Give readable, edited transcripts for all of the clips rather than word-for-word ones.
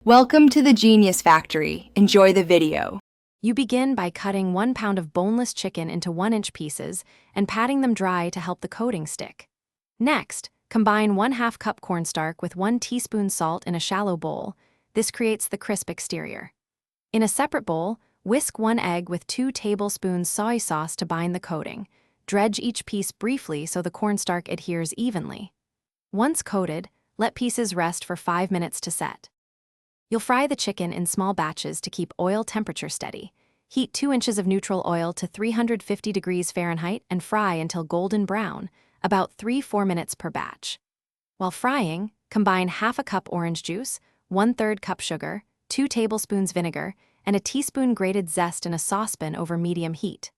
Welcome to the Genius Factory. Enjoy the video. You begin by cutting 1 pound of boneless chicken into 1-inch pieces and patting them dry to help the coating stick. Next, combine 1/2 cup cornstarch with 1 teaspoon salt in a shallow bowl. This creates the crisp exterior. In a separate bowl, whisk 1 egg with 2 tablespoons soy sauce to bind the coating. Dredge each piece briefly so the cornstarch adheres evenly. Once coated, let pieces rest for 5 minutes to set. You'll fry the chicken in small batches to keep oil temperature steady. Heat 2 inches of neutral oil to 350 degrees Fahrenheit and fry until golden brown, about 3-4 minutes per batch. While frying, combine 1/2 cup orange juice, 1/3 cup sugar, 2 tablespoons vinegar, and a teaspoon grated zest in a saucepan over medium heat.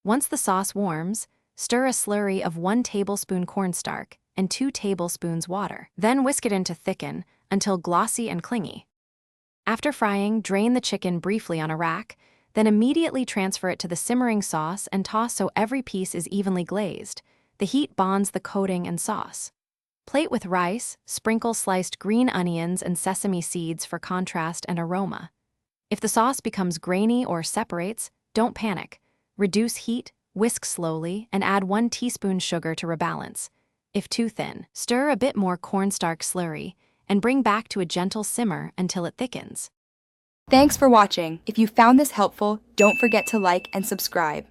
Once the sauce warms, stir a slurry of 1 tablespoon cornstarch and 2 tablespoons water. Then whisk it in to thicken until glossy and clingy. After frying, drain the chicken briefly on a rack, then immediately transfer it to the simmering sauce and toss so every piece is evenly glazed. The heat bonds the coating and sauce. Plate with rice, sprinkle sliced green onions and sesame seeds for contrast and aroma. If the sauce becomes grainy or separates, don't panic. Reduce heat, whisk slowly, and add 1 teaspoon sugar to rebalance. If too thin, stir a bit more cornstarch slurry and bring back to a gentle simmer until it thickens. Thanks for watching. If you found this helpful, don't forget to like and subscribe.